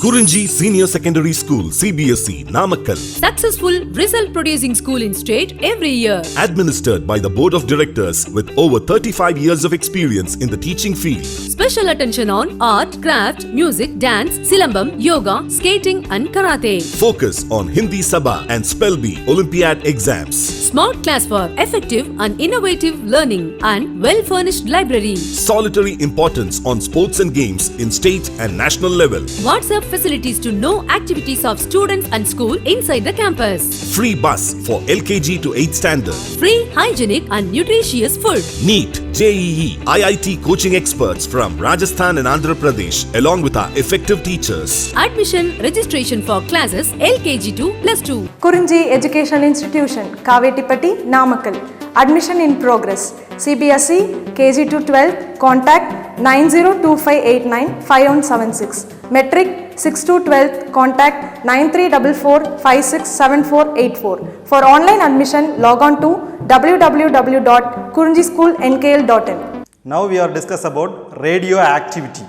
Kurunji Senior Secondary School, CBSE, Namakkal. Successful result producing school in state every year. Administered by the Board of Directors with over 35 years of experience in the teaching field. Special attention on art, craft, music, dance, silambam, yoga, skating and karate. Focus on Hindi Sabha and Spell Bee Olympiad exams. Smart class for effective and innovative learning and well-furnished library. Solitary importance on sports and games in state and national level. WhatsApp facilities to know activities of students and school inside the campus. Free bus for LKG to 8th standard. Free, hygienic and nutritious food. NEET, JEE, IIT coaching experts from Rajasthan and Andhra Pradesh along with our effective teachers. Admission registration for classes LKG to +2. Kurunji Educational Institution, Kavetipatti, Namakkal. Admission in progress. CBSE, KG to 12, contact 9025895176. Metric 6 to 12, contact 9344567484. For online admission, log on to www.kurunjischoolnkl.in. Now we are discuss about radioactivity.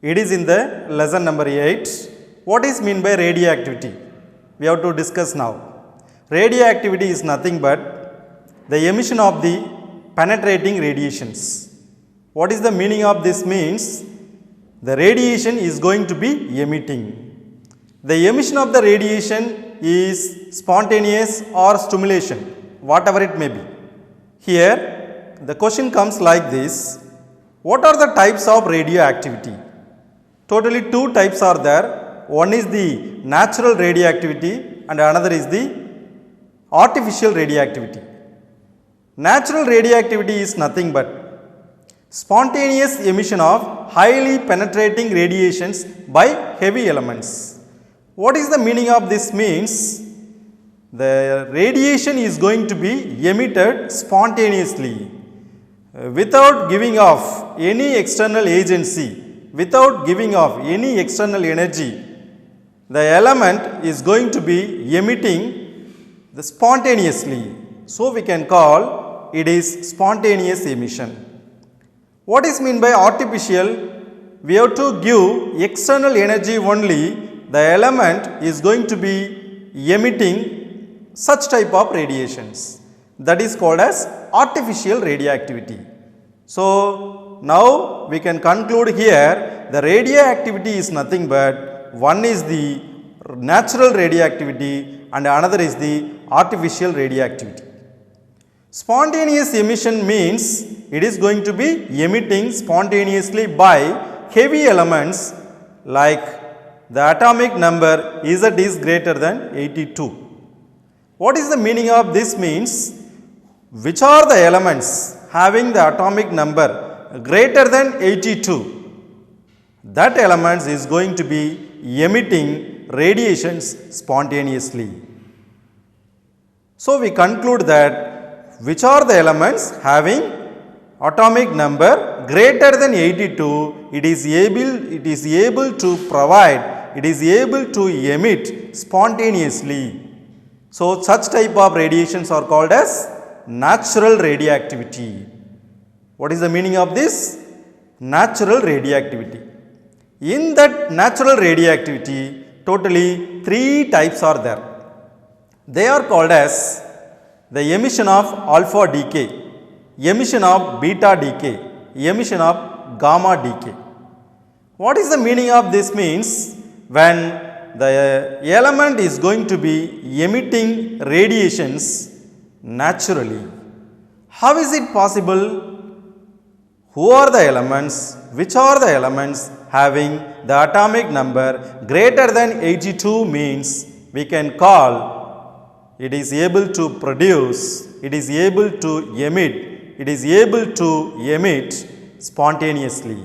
It is in the lesson number 8. What is mean by radioactivity? We have to discuss now. Radioactivity is nothing but the emission of the penetrating radiations. What is the meaning of this means? The radiation is going to be emitting. The emission of the radiation is spontaneous or stimulation, whatever it may be. Here the question comes like this: what are the types of radioactivity? Totally two types are there. One is the natural radioactivity and another is the artificial radioactivity. Natural radioactivity is nothing but spontaneous emission of highly penetrating radiations by heavy elements. What is the meaning of this means? The radiation is going to be emitted spontaneously without giving off any external agency, without giving off any external energy. The element is going to be emitting spontaneously. So we can call it is spontaneous emission. What is mean by artificial? We have to give external energy only. The element is going to be emitting such type of radiations. That is called as artificial radioactivity. So now we can conclude here the radioactivity is nothing but one is the natural radioactivity and another is the artificial radioactivity. Spontaneous emission means it is going to be emitting spontaneously by heavy elements like the atomic number Z is greater than 82. What is the meaning of this means? Which are the elements having the atomic number greater than 82? That element is going to be emitting radiations spontaneously. So we conclude that which are the elements having atomic number greater than 82, it is able to provide, it is able to emit spontaneously. So such type of radiations are called as natural radioactivity. What is the meaning of this? Natural radioactivity. In that natural radioactivity, totally 3 types are there. They are called as the emission of alpha decay, emission of beta decay, emission of gamma decay. What is the meaning of this means? When the element is going to be emitting radiations naturally. How is it possible? Who are the elements? Which are the elements having the atomic number greater than 82 means we can call it is able to produce, it is able to emit, it is able to emit spontaneously.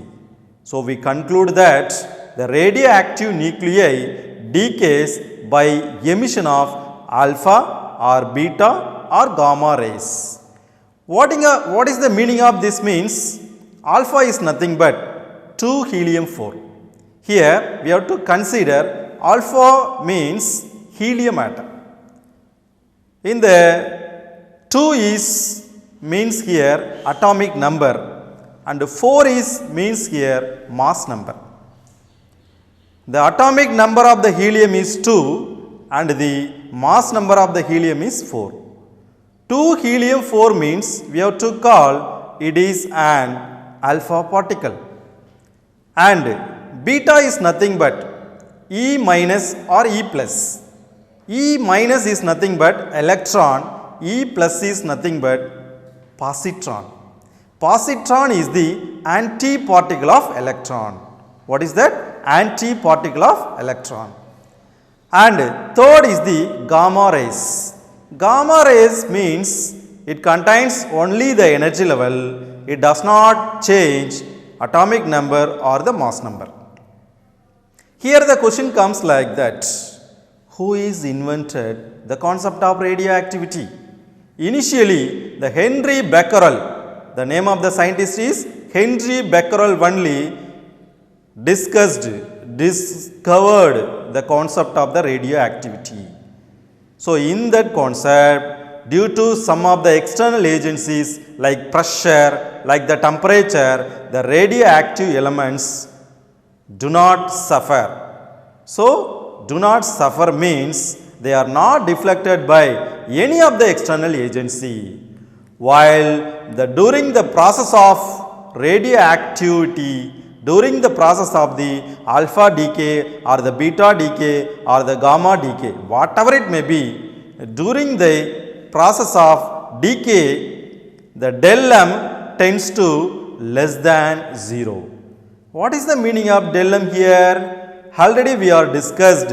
So we conclude that the radioactive nuclei decays by emission of alpha or beta or gamma rays. What is the meaning of this means? Alpha is nothing but 2 helium-4. Here we have to consider alpha means helium atom. In the 2 is means here atomic number and 4 is means here mass number. The atomic number of the helium is 2 and the mass number of the helium is 4. 2 helium 4 means we have to call it is an alpha particle, and beta is nothing but E minus or E plus. E minus is nothing but electron, E plus is nothing but positron. Positron is the anti-particle of electron. What is that? Anti-particle of electron. And third is the gamma rays. Gamma rays means it contains only the energy level. It does not change atomic number or the mass number. Here the question comes like that. Who is invented the concept of radioactivity? Initially, the Henry Becquerel, the name of the scientist is Henry Becquerel only, discovered the concept of the radioactivity. So, in that concept, due to some of the external agencies like pressure, like the temperature, the radioactive elements do not suffer. So, do not suffer means they are not deflected by any of the external agency. While during the process of radioactivity, during the process of the alpha decay or the beta decay or the gamma decay, whatever it may be, during the process of decay, the del m tends to less than 0. What is the meaning of del m here? Already we are discussed,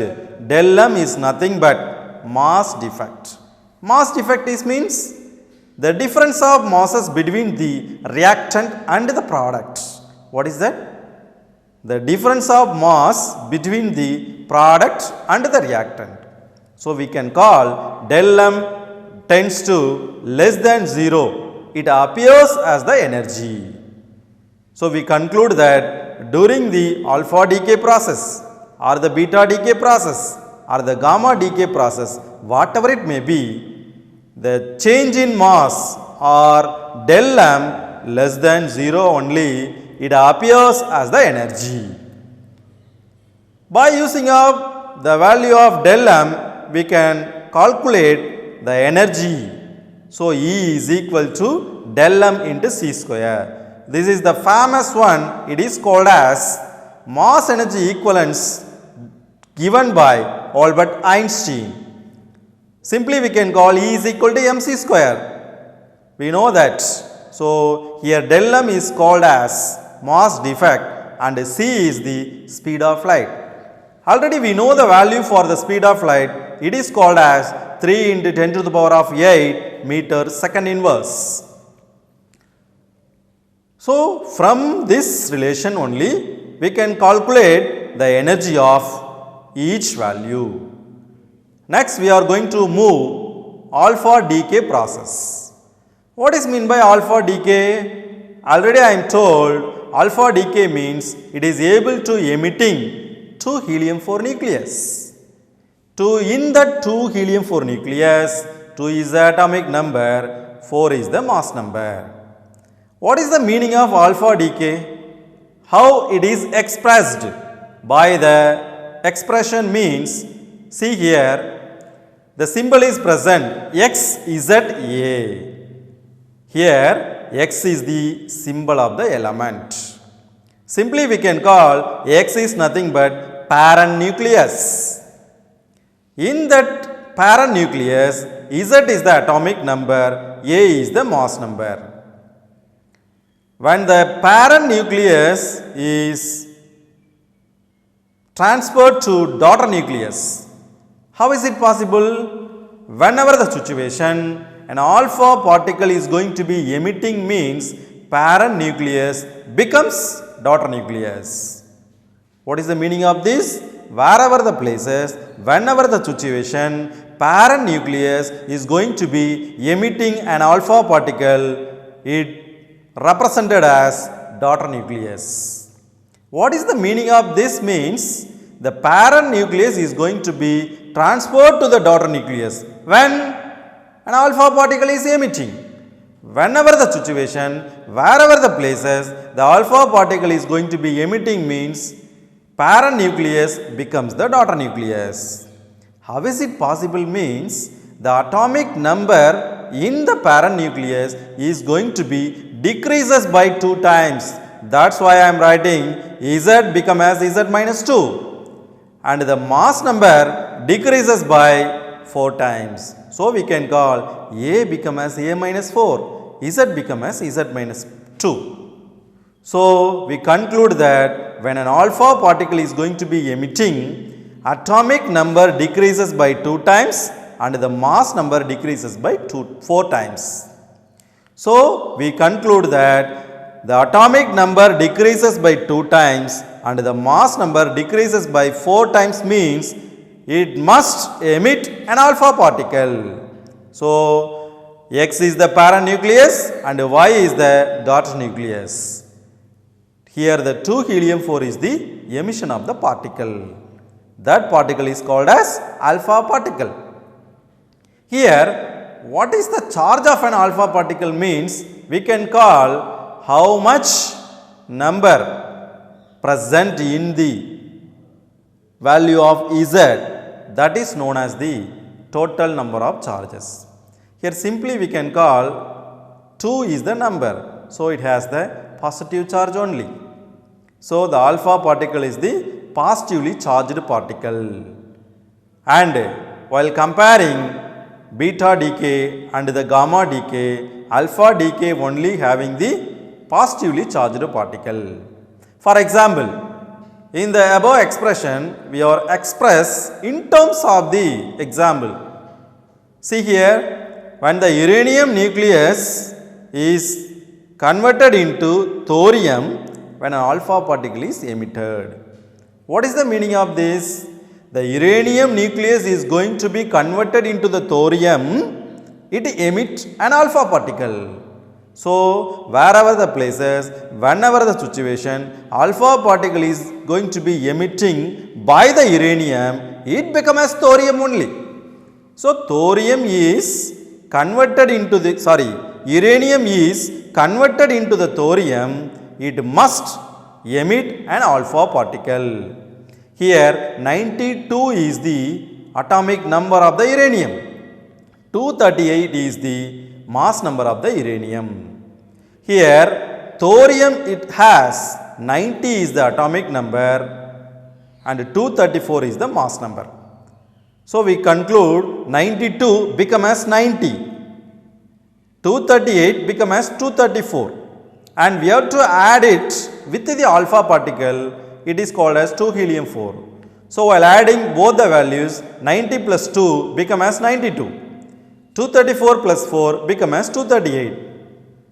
del m is nothing but mass defect. Mass defect means the difference of masses between the reactant and the product. What is that? The difference of mass between the product and the reactant. So, we can call del m tends to less than 0. It appears as the energy. So, we conclude that during the alpha decay process or the beta decay process or the gamma decay process, whatever it may be, the change in mass or del m less than 0 only, it appears as the energy. By using up the value of del m, we can calculate the energy. So, E is equal to del m into C square. This is the famous one. It is called as mass energy equivalence given by Albert Einstein. Simply we can call E is equal to mc square. We know that. So, here del m is called as mass defect and C is the speed of light. Already we know the value for the speed of light. It is called as 3 into 10 to the power of 8 meter second inverse. So, from this relation only we can calculate the energy of each value. Next we are going to move alpha decay process. What is mean by alpha decay? Already I am told alpha decay means it is able to emitting 2 helium 4 nucleus. In that 2 helium 4 nucleus, 2 is the atomic number, 4 is the mass number. What is the meaning of alpha decay? How it is expressed? By the expression means, see here, the symbol is present XZA. Here X is the symbol of the element. Simply we can call X is nothing but parent nucleus. In that parent nucleus, Z is the atomic number, A is the mass number. When the parent nucleus is transferred to daughter nucleus, how is it possible? Whenever the situation an alpha particle is going to be emitting means parent nucleus becomes daughter nucleus. What is the meaning of this? Wherever the places, whenever the situation, parent nucleus is going to be emitting an alpha particle, it represented as daughter nucleus. What is the meaning of this means? The parent nucleus is going to be transferred to the daughter nucleus when an alpha particle is emitting. Whenever the situation, wherever the places, the alpha particle is going to be emitting means parent nucleus becomes the daughter nucleus. How is it possible means the atomic number in the parent nucleus is going to be decreases by 2 times. That's why I am writing Z become as Z minus 2 and the mass number decreases by 4 times. So we can call A become as A minus 4, Z become as Z minus 2. So we conclude that when an alpha particle is going to be emitting, atomic number decreases by 2 times and the mass number decreases by 4 times. So we conclude that the atomic number decreases by 2 times and the mass number decreases by 4 times means it must emit an alpha particle. So X is the parent nucleus and Y is the daughter nucleus. Here the 2 helium-4 is the emission of the particle. That particle is called as alpha particle. Here what is the charge of an alpha particle means we can call how much number present in the value of Z, that is known as the total number of charges. Here simply we can call 2 is the number, so it has the positive charge only. So the alpha particle is the positively charged particle. And while comparing beta decay and the gamma decay, alpha decay only having the positively charged particle. For example, in the above expression we are express in terms of the example. See here, when the uranium nucleus is converted into thorium when an alpha particle is emitted. What is the meaning of this? The uranium nucleus is going to be converted into the thorium, it emits an alpha particle. So wherever the places, whenever the situation, alpha particle is going to be emitting by the uranium, it becomes as thorium only. So thorium is converted into the, uranium is converted into the thorium, it must emit an alpha particle. Here 92 is the atomic number of the uranium, 238 is the mass number of the uranium. Here thorium it has 90 is the atomic number and 234 is the mass number. So we conclude 92 become as 90, 238 become as 234 and we have to add it with the alpha particle, it is called as 2 helium-4. So while adding both the values, 90 plus 2 become as 92, 234 plus 4 become as 238.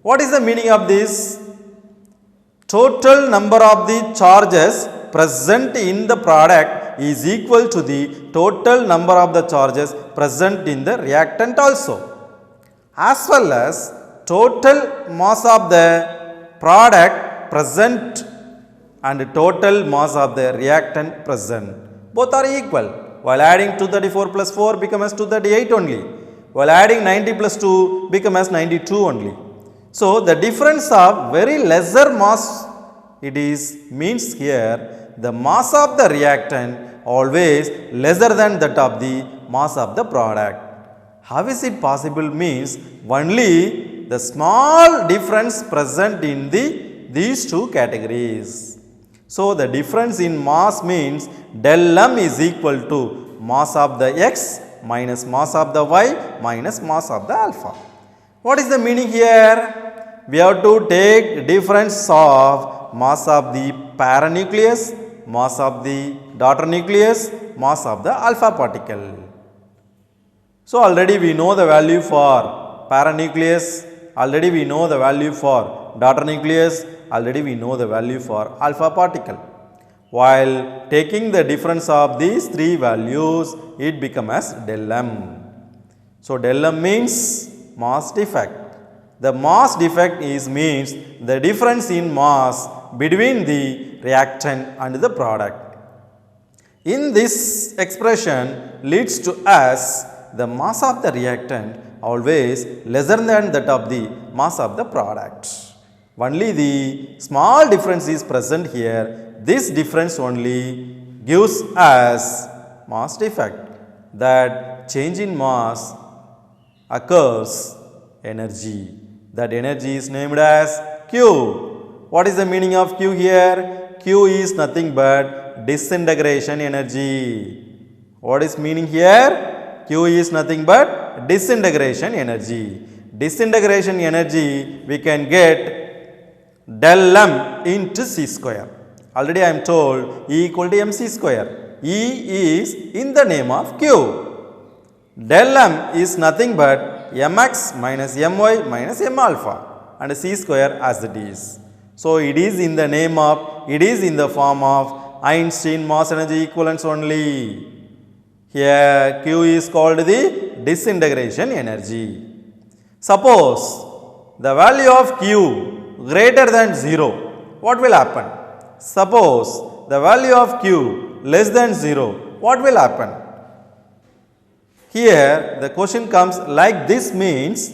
What is the meaning of this? Total number of the charges present in the product is equal to the total number of the charges present in the reactant also, as well as total mass of the product present and total mass of the reactant present. Both are equal. While adding 234 plus 4 become as 238 only. While adding 90 plus 2 become as 92 only. So the difference of very lesser mass, it is means here the mass of the reactant always lesser than that of the mass of the product. How is it possible means only the small difference present in these two categories. So the difference in mass means del m is equal to mass of the x minus mass of the y minus mass of the alpha. What is the meaning here? We have to take difference of mass of the parent nucleus, mass of the daughter nucleus, mass of the alpha particle. So already we know the value for parent nucleus, already we know the value for daughter nucleus, already we know the value for alpha particle. While taking the difference of these three values, it becomes as del m. So del m means mass defect. The mass defect is means the difference in mass between the reactant and the product. In this expression leads to us the mass of the reactant always lesser than that of the mass of the product. Only the small difference is present here this difference only gives us mass defect, that change in mass occurs energy. That energy is named as Q. What is the meaning of Q here? Q is nothing but disintegration energy. What is meaning here? Q is nothing but disintegration energy. Disintegration energy we can get del m into c square. Already I am told E equal to mc square. E is in the name of Q. Del m is nothing but mx minus my minus m alpha and c square as it is. So it is in the name of, it is in the form of Einstein mass energy equivalence only. Here Q is called the disintegration energy. Suppose the value of Q greater than 0, what will happen? Suppose the value of Q less than 0, what will happen? Here the question comes like this, means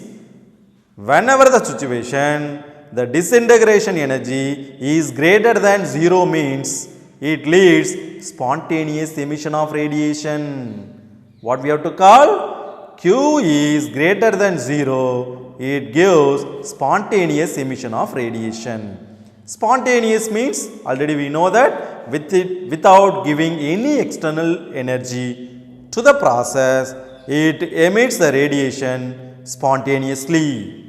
whenever the situation the disintegration energy is greater than 0 means it leads spontaneous emission of radiation. What we have to call? Q is greater than 0, it gives spontaneous emission of radiation. Spontaneous means already we know that without giving any external energy to the process, it emits the radiation spontaneously.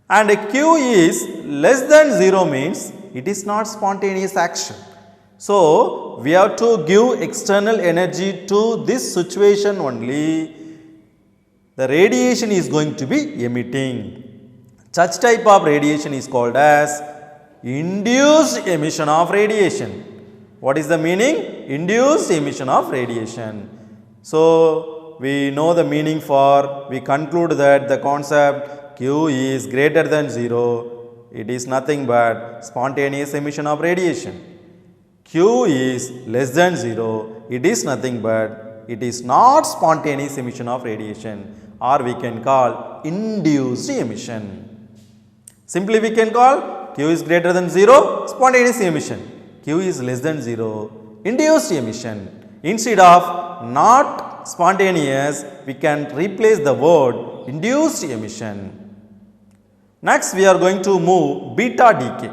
And Q is less than 0 means it is not spontaneous action. So we have to give external energy to this situation only, the radiation is going to be emitting. Such type of radiation is called as induced emission of radiation. What is the meaning? Induced emission of radiation. So we know the meaning for, we conclude that the concept Q is greater than 0, it is nothing but spontaneous emission of radiation. Q is less than 0, it is nothing but it is not spontaneous emission of radiation, or we can call induced emission. Simply we can call Q is greater than 0, spontaneous emission. Q is less than 0, induced emission. Instead of not spontaneous, we can replace the word induced emission. Next we are going to move beta decay.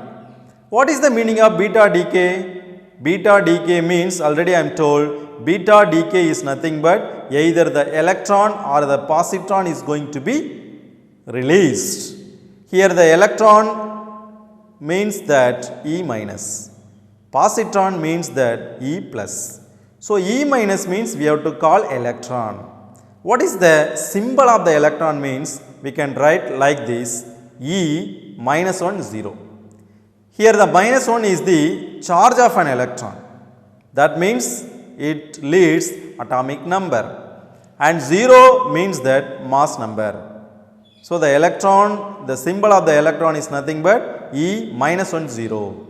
What is the meaning of beta decay? Beta decay means, already I am told, beta decay is nothing but either the electron or the positron is going to be released. Here the electron means that E minus, positron means that E plus. So E minus means we have to call electron. What is the symbol of the electron means? We can write like this, E minus 1 0. Here the minus 1 is the charge of an electron. That means it leads atomic number, and 0 means that mass number. So the electron, the symbol of the electron is nothing but E minus 1 0.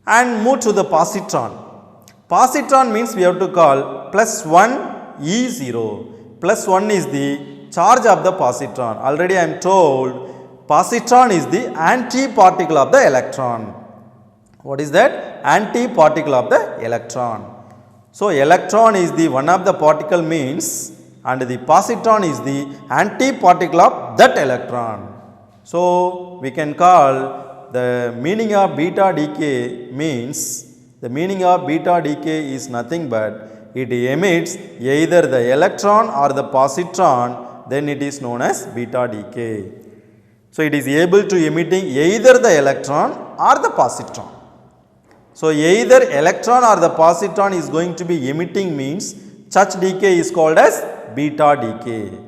And move to the positron. Positron means we have to call plus 1 E 0. Plus 1 is the charge of the positron. Already I am told positron is the anti-particle of the electron. What is that? Anti-particle of the electron. So electron is the one of the particle means, and the positron is the anti-particle of that electron. So we can call the meaning of beta decay means, the meaning of beta decay is nothing but it emits either the electron or the positron, then it is known as beta decay. So it is able to emitting either the electron or the positron. So either electron or the positron is going to be emitting means such decay is called as beta decay.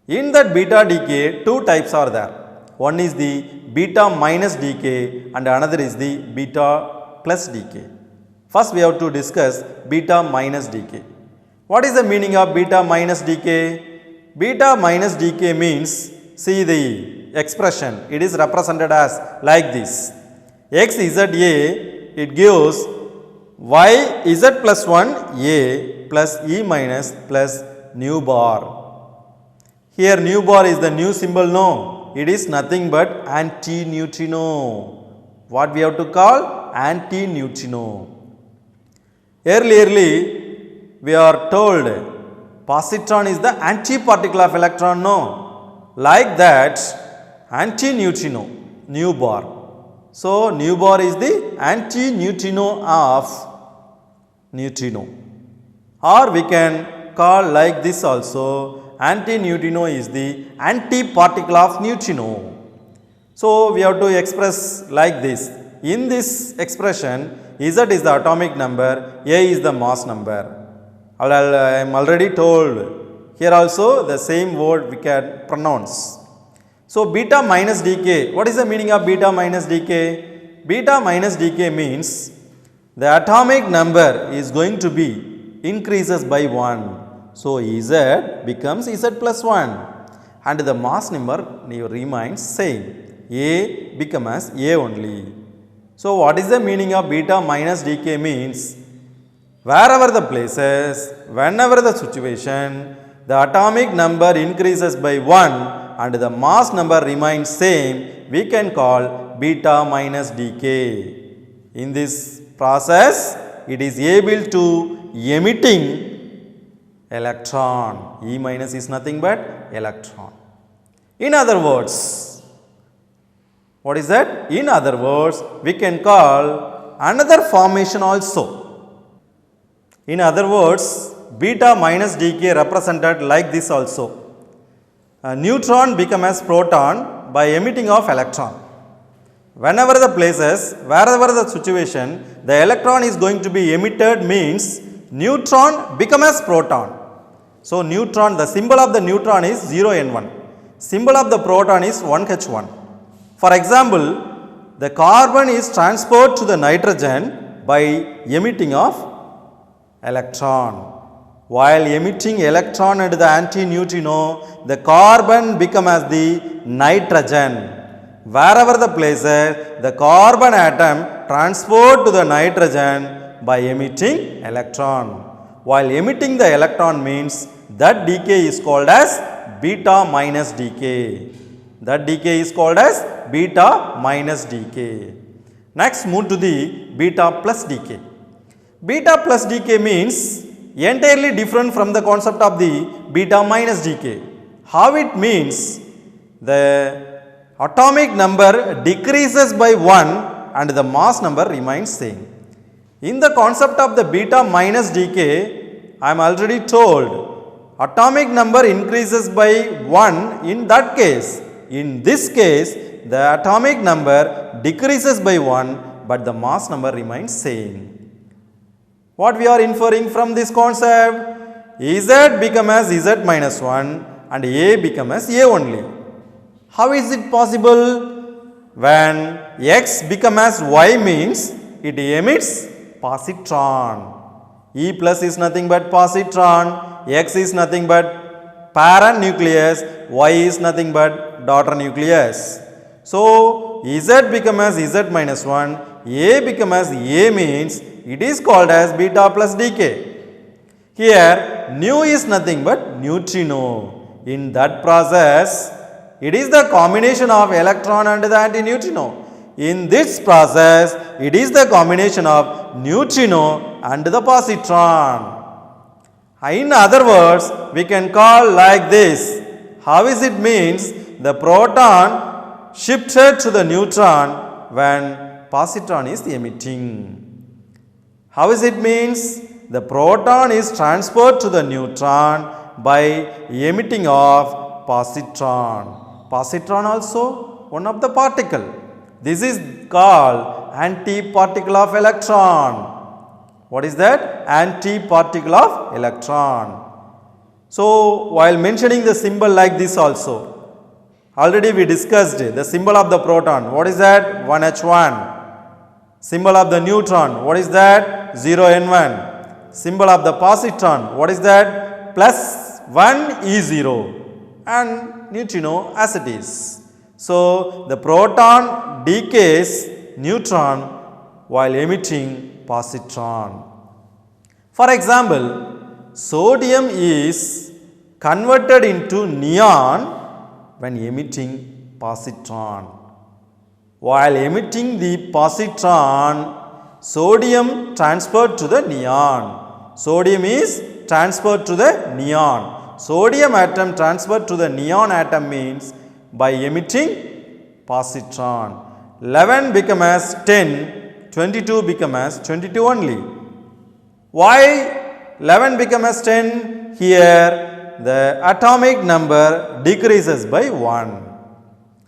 In that beta decay, two types are there. One is the beta minus decay and another is the beta plus decay. First we have to discuss beta minus decay. What is the meaning of beta minus decay? Beta minus decay means, see the expression, it is represented as like this. X z a, it gives y z plus 1 a plus e minus plus nu bar. Here nu bar is the new symbol, no, it is nothing but anti-neutrino. What we have to call? antineutrino. Earlierly, we are told positron is the antiparticle of electron, no? Like that, antineutrino, nu bar. So, nu bar is the antineutrino of neutrino. Or we can call like this also, antineutrino is the antiparticle of neutrino. So, we have to express like this. In this expression, Z is the atomic number, A is the mass number. I am already told. Here also the same word we can pronounce. So, beta minus decay. What is the meaning of beta minus decay? Beta minus decay means the atomic number is going to be increases by 1. So, Z becomes Z plus 1 and the mass number remains same. A becomes as A only. So, what is the meaning of beta minus decay means wherever the places, whenever the situation, the atomic number increases by 1 and the mass number remains same, we can call beta minus decay. In this process, it is able to emitting electron. E minus is nothing but electron. In other words, what is that? In other words, we can call another formation also. In other words, beta minus decay represented like this also. A neutron becomes as proton by emitting of electron. Whenever the places, wherever the situation, the electron is going to be emitted means neutron becomes as proton. So, neutron, the symbol of the neutron is 0n1. Symbol of the proton is 1h1. For example, the carbon is transferred to the nitrogen by emitting of electron. While emitting electron at the antineutrino, the carbon becomes as the nitrogen. Wherever the places, the carbon atom transferred to the nitrogen by emitting electron. While emitting the electron means that decay is called as beta minus decay. That decay is called as beta minus decay. Next, move to the beta plus decay. Beta plus decay means entirely different from the concept of the beta minus decay. How it means? The atomic number decreases by 1 and the mass number remains same. In the concept of the beta minus decay, I am already told atomic number increases by 1 in that case. In this case, the atomic number decreases by 1 but the mass number remains same. What we are inferring from this concept? Z becomes as Z minus 1 and A becomes as A only. How is it possible? When X becomes as Y means it emits positron. E plus is nothing but positron, X is nothing but parent nucleus, Y is nothing but daughter nucleus. So, Z becomes as Z minus 1, A becomes as A means it is called as beta plus decay. Here, nu is nothing but neutrino. In that process, it is the combination of electron and the antineutrino. In this process, it is the combination of neutrino and the positron. In other words, we can call like this. How is it means? The proton shifted to the neutron when positron is emitting. How is it means? The proton is transferred to the neutron by emitting of positron. Positron also one of the particle. This is called antiparticle of electron. What is that? Antiparticle of electron. So, while mentioning the symbol like this also, already we discussed the symbol of the proton. What is that? 1h1. Symbol of the neutron. What is that? 0n1. Symbol of the positron. What is that? Plus 1 E0 and neutrino as it is. So, the proton decays neutron while emitting positron. For example, sodium is converted into neon when emitting positron. While emitting the positron, sodium transferred to the neon. Sodium is transferred to the neon. Sodium atom transferred to the neon atom means by emitting positron. 11 become as 10, 22 become as 22 only. Why 11 become as 10? Here the atomic number decreases by 1.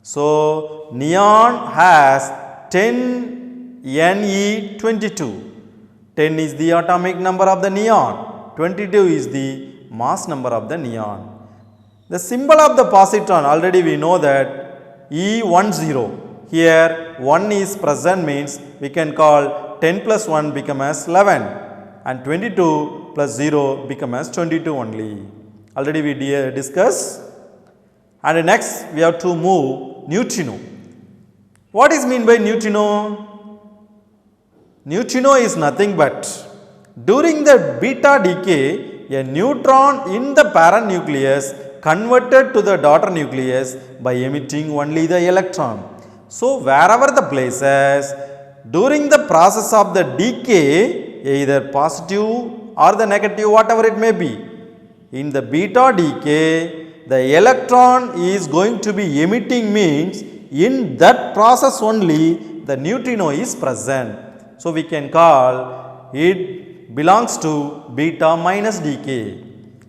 So neon has 10 Ne22. 10 is the atomic number of the neon. 22 is the mass number of the neon. The symbol of the positron, already we know that E10. Here 1 is present means we can call 10 plus 1 become as 11 and 22 plus 0 become as 22 only. Already we discussed. And next we have to move neutrino. What is mean by neutrino? Neutrino is nothing but during the beta decay, a neutron in the parent nucleus converted to the daughter nucleus by emitting only the electron. So wherever the places during the process of the decay, either positive or the negative, whatever it may be, in the beta decay, the electron is going to be emitting means in that process only the neutrino is present. So we can call it belongs to beta minus decay,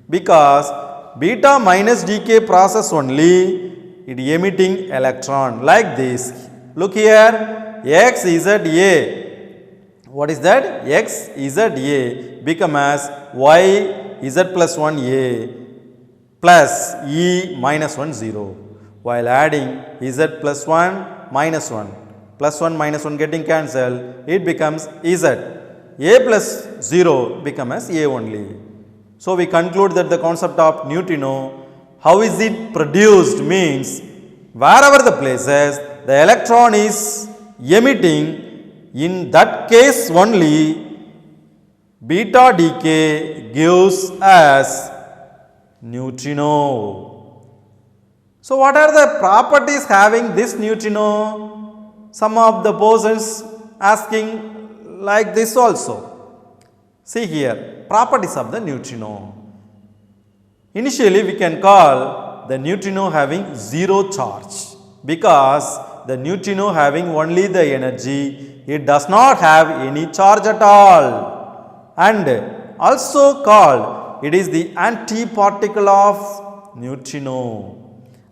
because beta minus decay process only it emitting electron like this. Look here, XZA. What is that? XZA become as YZ plus 1A plus E minus 1 0. While adding Z plus 1 minus 1. Plus 1 minus 1 getting cancelled, it becomes Z. A plus 0 become as A only. So we conclude that the concept of neutrino, how is it produced means wherever the places the electron is emitting, in that case only beta decay gives us neutrino. So what are the properties having this neutrino? Some of the persons asking like this also. See here, properties of the neutrino. Initially we can call the neutrino having zero charge, because the neutrino having only the energy, it does not have any charge at all. And also called it is the antiparticle of neutrino.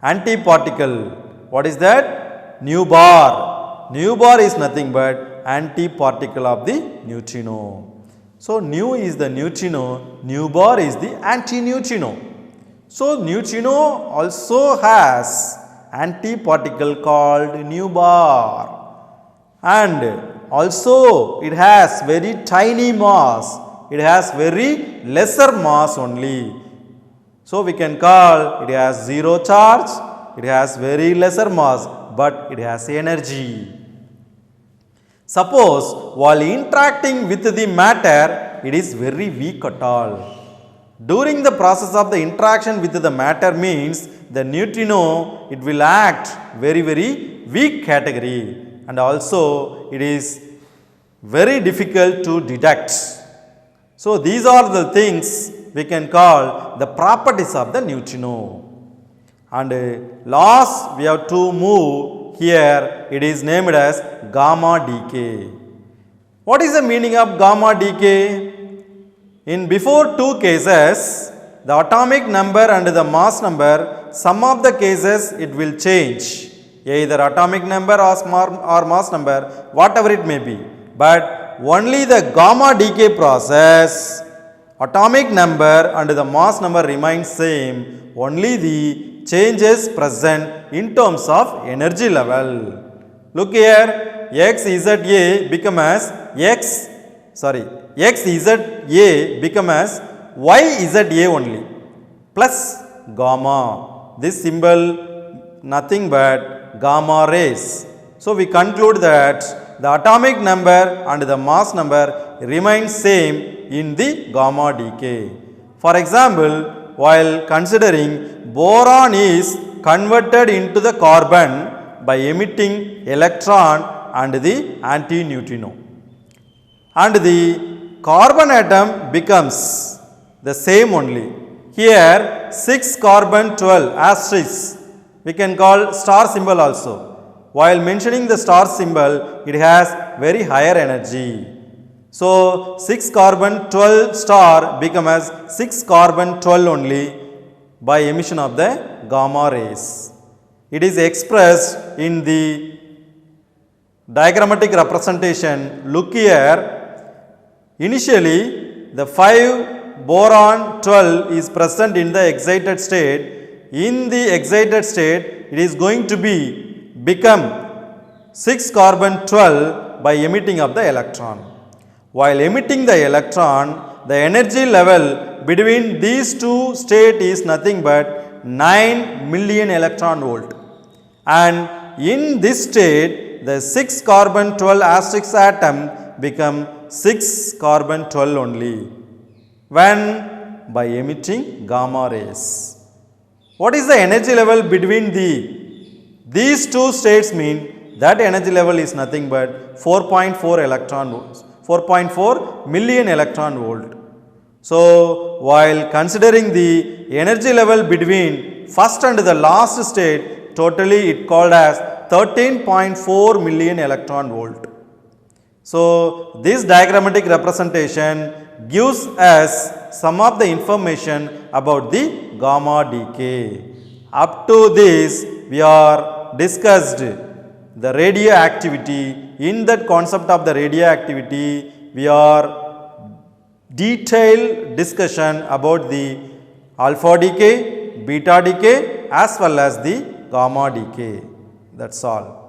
Antiparticle, what is that? Nu bar. Nu bar is nothing but antiparticle of the neutrino. So nu is the neutrino, nu bar is the antineutrino. So neutrino also has antiparticle called nu bar, and also it has very tiny mass, it has very lesser mass only. So we can call it has zero charge, it has very lesser mass, but it has energy. Suppose while interacting with the matter, it is very weak at all. During the process of the interaction with the matter means the neutrino, it will act very weak category, and also it is very difficult to detect. So these are the things we can call the properties of the neutrino. And last we have to move here, it is named as gamma decay. What is the meaning of gamma decay? In before two cases, the atomic number and the mass number, some of the cases it will change, either atomic number or mass number, whatever it may be. But only the gamma decay process, atomic number and the mass number remains same, only the changes present in terms of energy level. Look here, XZA become as XZA become as YZA only plus gamma. This symbol nothing but gamma rays. So we conclude that the atomic number and the mass number remain same in the gamma decay. For example, while considering boron is converted into the carbon by emitting electron and the antineutrino. and the carbon atom becomes the same only. Here 6 carbon 12 asterisk we can call star symbol also. While mentioning the star symbol, it has very higher energy. So 6 carbon 12 star become as 6 carbon 12 only by emission of the gamma rays. It is expressed in the diagrammatic representation. Look here. Initially the 5 boron 12 is present in the excited state. In the excited state it is going to become 6 carbon 12 by emitting of the electron. While emitting the electron, the energy level between these two states is nothing but 9 million electron volt. And in this state, the 6 carbon 12 asterisk atom become 6 carbon 12 only. When? By emitting gamma rays. What is the energy level between these two states mean? That energy level is nothing but 4.4 electron volts, 4.4 million electron volt. So, while considering the energy level between first and the last state, totally it called as 13.4 million electron volt. So, this diagrammatic representation gives us some of the information about the gamma decay. Up to this, we are discussed the radioactivity. In that concept of the radioactivity, we are detailed discussion about the alpha decay, beta decay as well as the gamma decay. That's all.